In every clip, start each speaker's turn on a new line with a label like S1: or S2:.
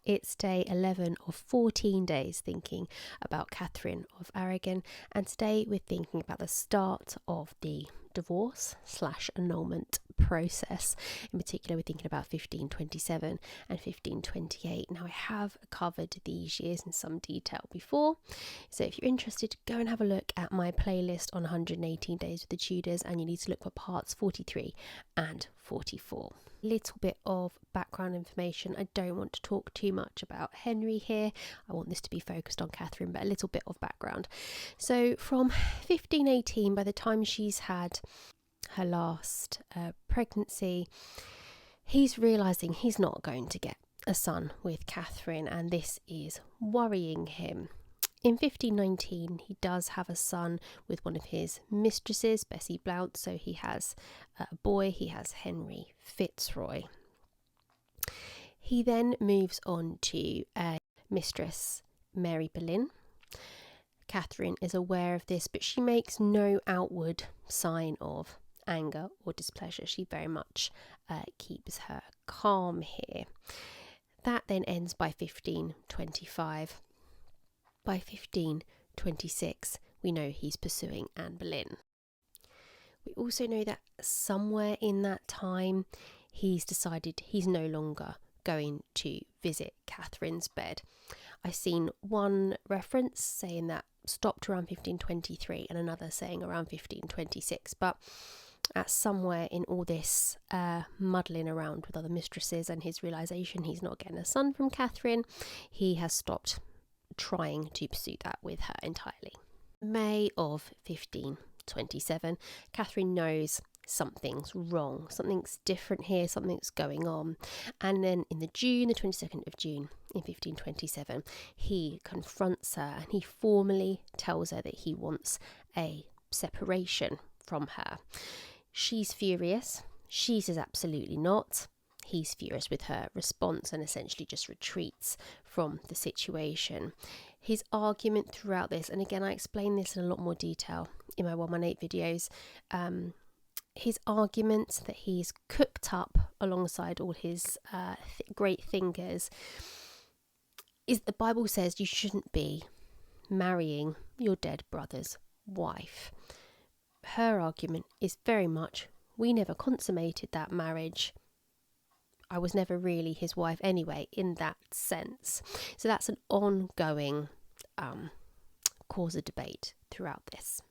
S1: It's day 11 of 14 days thinking about Katherine of Aragon, and today we're thinking about the start of the divorce/annulment process. In particular, we're thinking about 1527 and 1528. Now, I have covered these years in some detail before, so if you're interested, go and have a look at my playlist on 118 days with the Tudors, and you need to look for parts 43 and 44. Little bit of background information. I don't want to talk too much about Henry here. I want this to be focused on Katherine, but a little bit of background. So from 1518, by the time she's had her last pregnancy, he's realising he's not going to get a son with Katherine, and this is worrying him. In 1519, he does have a son with one of his mistresses, Bessie Blount, so he has a boy, he has Henry Fitzroy. He then moves on to a mistress, Mary Boleyn. Katherine is aware of this, but she makes no outward sign of anger or displeasure. She very much keeps her calm here. That then ends by 1525. By 1526, we know he's pursuing Anne Boleyn. We also know that somewhere in that time, he's decided he's no longer going to visit Katherine's bed. I've seen one reference saying that stopped around 1523 and another saying around 1526, but at somewhere in all this muddling around with other mistresses and his realisation he's not getting a son from Katherine, he has stopped trying to pursue that with her entirely. May of 1527, Katherine knows something's wrong, something's different here, something's going on. And then in the 22nd of June in 1527, he confronts her and he formally tells her that he wants a separation from her. She's furious. She says absolutely not. He's furious with her response and essentially just retreats from the situation. His argument throughout this, and again I explain this in a lot more detail in my 118 videos, his argument that he's cooked up alongside all his great thinkers is the Bible says you shouldn't be marrying your dead brother's wife. Her argument is very much, we never consummated that marriage. I was never really his wife anyway, in that sense. So that's an ongoing cause of debate throughout this.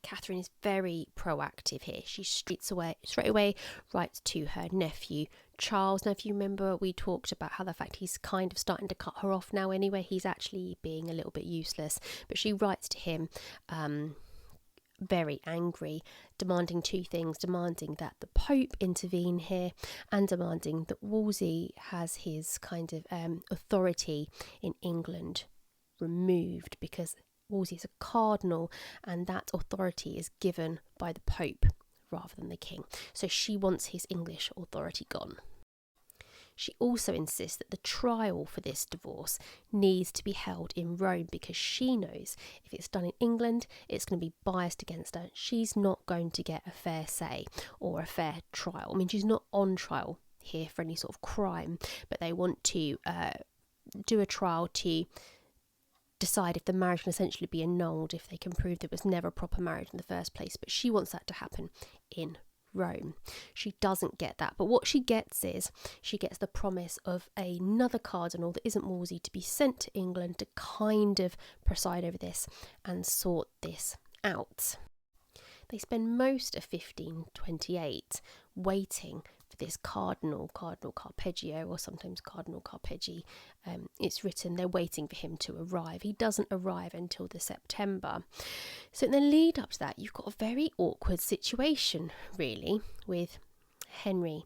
S1: Katherine is very proactive here. She straight away writes to her nephew Charles. Now, if you remember, we talked about how the fact he's kind of starting to cut her off now anyway. He's actually being a little bit useless. But she writes to him very angry, demanding two things: demanding that the Pope intervene here and demanding that Wolsey has his kind of authority in England removed, because Wolsey is a cardinal and that authority is given by the Pope rather than the king. So she wants his English authority gone. She also insists that the trial for this divorce needs to be held in Rome, because she knows if it's done in England, it's going to be biased against her. She's not going to get a fair say or a fair trial. I mean, she's not on trial here for any sort of crime, but they want to do a trial to decide if the marriage can essentially be annulled if they can prove there was never a proper marriage in the first place. But she wants that to happen in Rome. She doesn't get that, but what she gets is she gets the promise of another cardinal that isn't Wolsey to be sent to England to kind of preside over this and sort this out. They spend most of 1528 waiting for this Cardinal Carpeggio, or sometimes Cardinal Carpeggi. It's written they're waiting for him to arrive. He doesn't arrive until the September. So in the lead up to that, you've got a very awkward situation, really, with Henry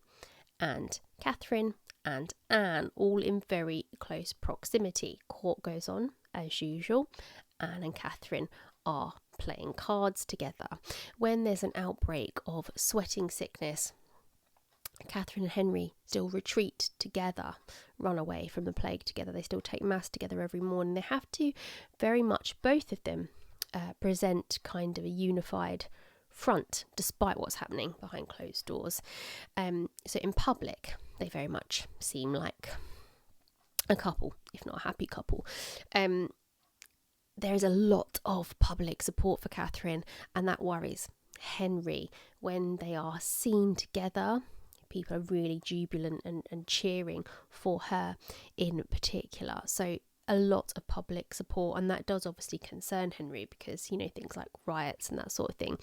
S1: and Katherine and Anne all in very close proximity. Court goes on as usual. Anne and Katherine are playing cards together. When there's an outbreak of sweating sickness, Katherine and Henry still retreat together, run away from the plague together. They still take mass together every morning. They have to very much, both of them, present kind of a unified front despite what's happening behind closed doors. So in public, they very much seem like a couple, if not a happy couple. There is a lot of public support for Catherine, and that worries Henry. When they are seen together, people are really jubilant and cheering for her in particular. So a lot of public support, and that does obviously concern Henry, because, you know, things like riots and that sort of thing,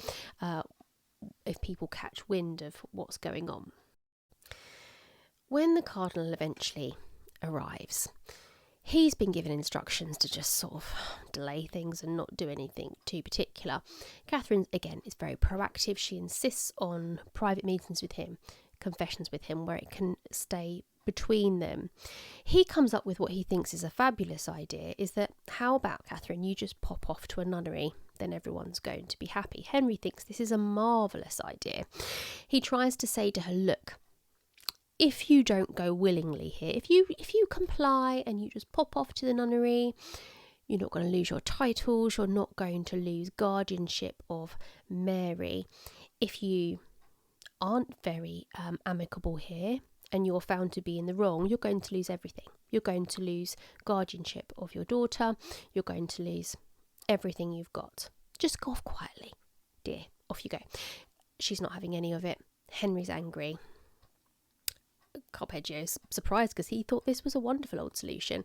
S1: if people catch wind of what's going on. When the cardinal eventually arrives, he's been given instructions to just sort of delay things and not do anything too particular. Catherine, again, is very proactive. She insists on private meetings with him, confessions with him, where it can stay between them. He comes up with what he thinks is a fabulous idea, is that, how about, Catherine, you just pop off to a nunnery, then everyone's going to be happy. Henry thinks this is a marvellous idea. He tries to say to her, look, if you don't go willingly here, if you comply and you just pop off to the nunnery, you're not going to lose your titles, you're not going to lose guardianship of Mary. If you aren't very amicable here and you're found to be in the wrong, you're going to lose everything. You're going to lose guardianship of your daughter. You're going to lose everything you've got. Just go off quietly, dear. Off you go. She's not having any of it. Henry's angry. Carpeggio's surprised, because he thought this was a wonderful old solution.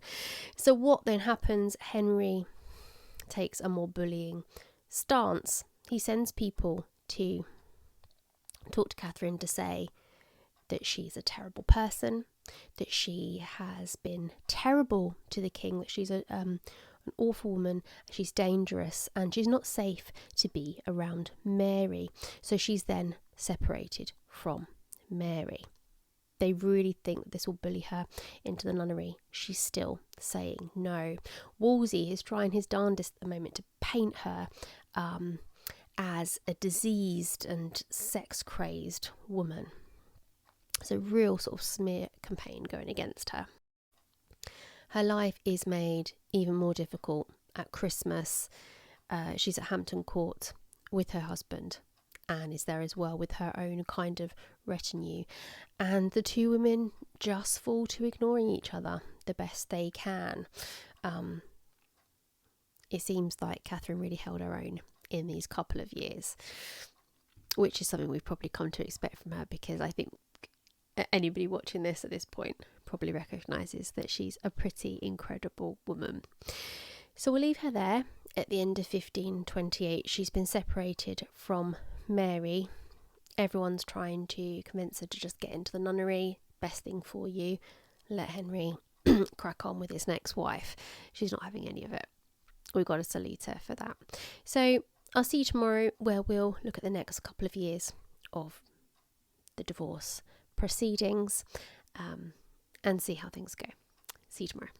S1: So what then happens? Henry takes a more bullying stance. He sends people to talk to Catherine, to say that she's a terrible person, that she has been terrible to the king, that she's an awful woman, she's dangerous, and she's not safe to be around Mary. So she's then separated from Mary. They really think that this will bully her into the nunnery. She's still saying no. Wolsey is trying his darndest at the moment to paint her as a diseased and sex-crazed woman. It's a real sort of smear campaign going against her. Her life is made even more difficult at Christmas. She's at Hampton Court with her husband, Anne is there as well with her own kind of retinue, and the two women just fall to ignoring each other the best they can. It seems like Catherine really held her own in these couple of years, which is something we've probably come to expect from her, because I think anybody watching this at this point probably recognises that she's a pretty incredible woman. So we'll leave her there. At the end of 1528, she's been separated from Mary. Everyone's trying to convince her to just get into the nunnery. Best thing for you. Let Henry crack on with his next wife. She's not having any of it. We've got to salute her for that. So I'll see you tomorrow, where we'll look at the next couple of years of the divorce proceedings and see how things go. See you tomorrow.